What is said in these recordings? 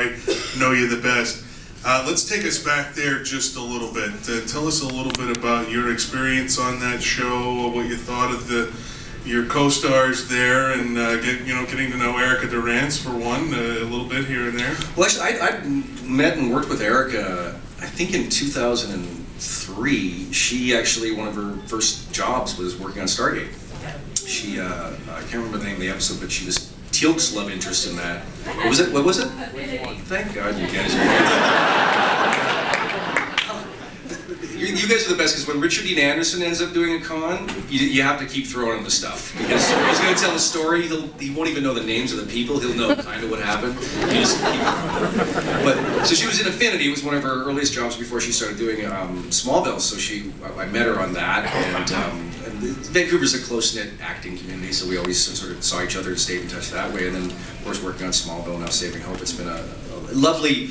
I know you the best. Let's take us back there just a little bit. Tell us a little bit about your experience on that show, what you thought of your co-stars there, and getting to know Erica Durance for one, a little bit here and there. Well, actually, I met and worked with Erica, I think in 2003. She actually, one of her first jobs was working on Stargate. She, I can't remember the name of the episode, but she was Teal'c's love interest in that. What was it? What was it? Thank God you guys are You guys are the best, because when Richard Dean Anderson ends up doing a con, you have to keep throwing him the stuff. Because he's going to tell a story, he won't even know the names of the people, he'll know kind of what happened. So she was in Affinity. It was one of her earliest jobs before she started doing Smallville, so I met her on that. And Vancouver's a close-knit acting community, so we always sort of saw each other and stayed in touch that way. And then, of course, working on Smallville, now Saving Hope. It's been lovely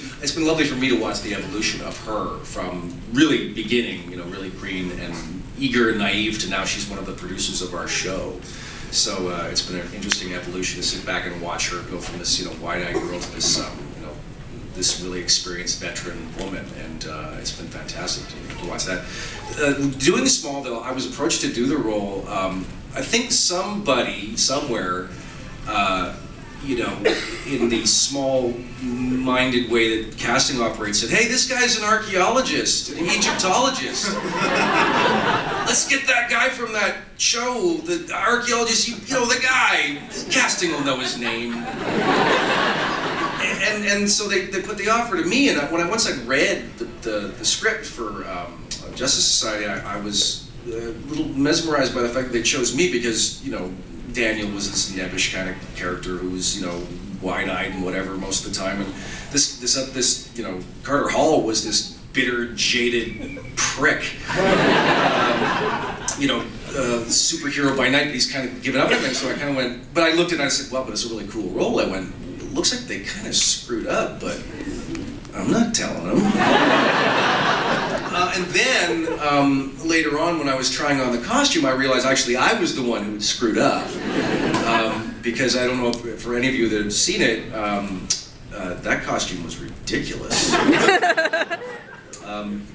for me to watch the evolution of her from really beginning, really green and eager and naive, to now she's one of the producers of our show. So it's been an interesting evolution to sit back and watch her go from this, wide-eyed girl to this, this really experienced veteran woman, and it's been fantastic to watch that. Doing Smallville, I was approached to do the role. I think somebody somewhere, in the small-minded way that casting operates, said, "Hey, this guy's an archaeologist, an Egyptologist. Let's get that guy from that show, the archaeologist, the guy. Casting will know his name." And so they put the offer to me, and once I read the script for Justice Society, I was a little mesmerized by the fact that they chose me, because, Daniel was this nebbish kind of character who was, wide-eyed and whatever most of the time, and this Carter Hall was this bitter, jaded prick, superhero by night, but he's kind of given up everything. So I kind of went, but I looked at it and I said, "Well, but it's a really cool role." I went, "It looks like they kind of screwed up, but I'm not telling them." And then later on, when I was trying on the costume, I realized actually I was the one who had screwed up. Because I don't know if for any of you that have seen it, that costume was ridiculous.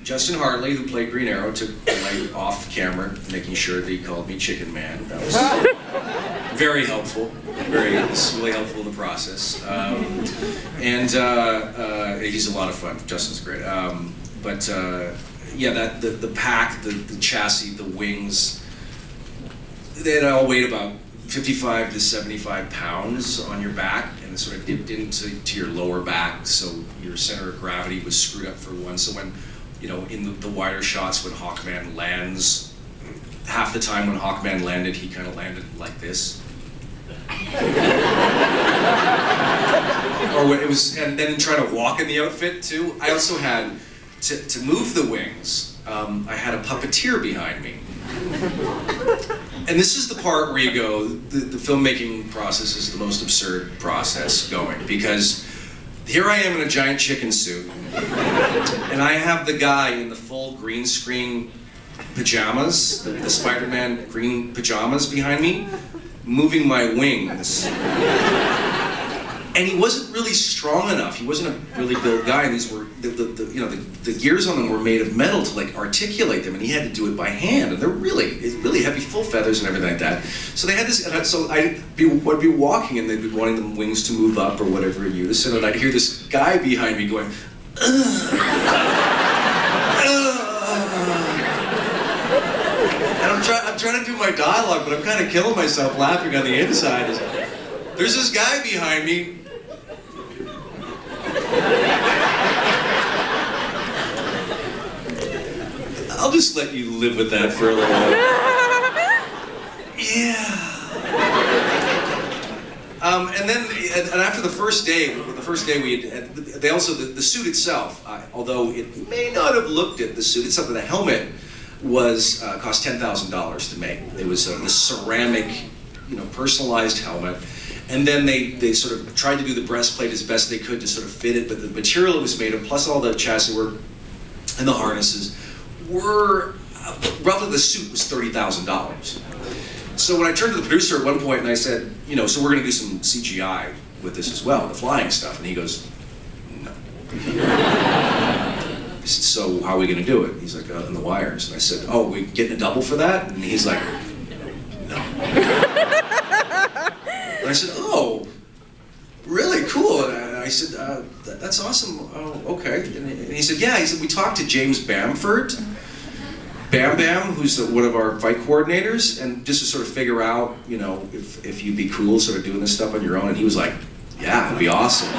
Justin Hartley, who played Green Arrow, took the night off camera, making sure that he called me Chicken Man. That was very helpful. It's really helpful in the process. He's a lot of fun. Justin's great. Yeah, the pack, the chassis, the wings, they all weighed about 55 to 75 pounds on your back, and it sort of dipped into your lower back, so your center of gravity was screwed up for one. So when, in the wider shots, when Hawkman lands, half the time when Hawkman landed, he kind of landed like this. Or when it was, and then trying to walk in the outfit too. I also had to move the wings. I had a puppeteer behind me. And this is the part where you go, the filmmaking process is the most absurd process going, because here I am in a giant chicken suit, and I have the guy in the full green screen pajamas, the Spider-Man green pajamas behind me, moving my wings. And he wasn't really strong enough. He wasn't a really built guy, and these were the gears on them were made of metal to articulate them, and he had to do it by hand, and they're really heavy, full feathers and everything like that. So they had this, and so I'd be walking, and they'd be wanting the wings to move up or whatever in unison, and I'd hear this guy behind me going, "Ugh. And I'm trying to do my dialogue, but I'm kind of killing myself laughing on the inside. There's this guy behind me. I'll just let you live with that for a little while. Yeah. And after the first day we had, they also, the suit itself, although it may not have looked it, the suit itself, the helmet was, cost $10,000 to make. It was the ceramic, personalized helmet. And then they sort of tried to do the breastplate as best they could to sort of fit it, but the material it was made of, plus all the chassis work and the harnesses, were, roughly the suit was $30,000. So when I turned to the producer at one point and I said, so we're gonna do some CGI with this as well, the flying stuff, and he goes, no. I said, so how are we going to do it? He's like, in the wires. And I said, oh, we getting a double for that? And he's like, no. And I said, oh, really cool. And I said, that's awesome. Oh, okay. And he said, yeah. He said, we talked to James Bamford, Bam Bam, who's one of our fight coordinators, and just to sort of figure out, you know, if you'd be cool sort of doing this stuff on your own. And he was like, yeah, it'd be awesome.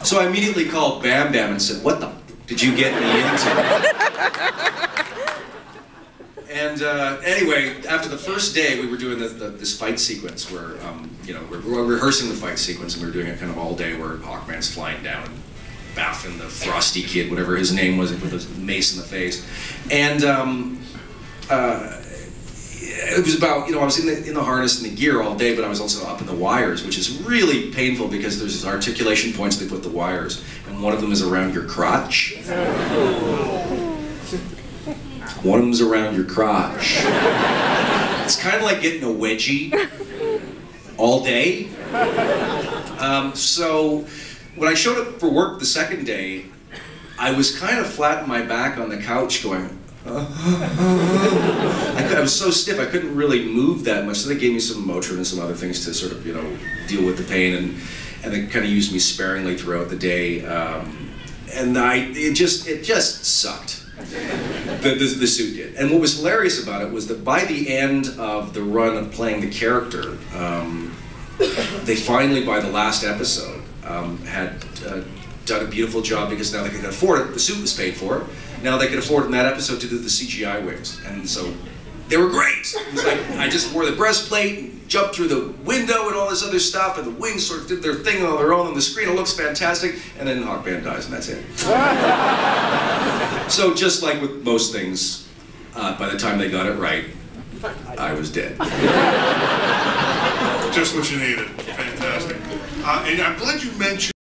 So I immediately called Bam Bam and said, what the did you get me into? And anyway, after the first day, we were doing this fight sequence where, you know, we're rehearsing the fight sequence, and we were doing it kind of all day where Hawkman's flying down and baffing the Frosty kid, whatever his name was, with a mace in the face. And it was about, you know, I was in the harness and the gear all day, but I was also up in the wires, which is really painful because there's articulation points they put the wires, and one of them is around your crotch. One of them's around your crotch. It's kind of like getting a wedgie all day. So when I showed up for work the second day, I was kind of flat on my back on the couch going, I was so stiff I couldn't really move that much, so they gave me some Motrin and some other things to sort of, you know, deal with the pain, and they kind of used me sparingly throughout the day, and it just sucked. The suit did. And what was hilarious about it was that by the end of the run of playing the character, they finally, by the last episode, had done a beautiful job, because now they could afford it. The suit was paid for. Now they could afford in that episode to do the CGI wings, and so they were great. It was like I just wore the breastplate and jumped through the window and all this other stuff, and the wings sort of did their thing on their own on the screen. It looks fantastic, and then Hawkman dies, and that's it. So just like with most things, by the time they got it right, I was dead. Just what you needed. Fantastic. And I'm glad you mentioned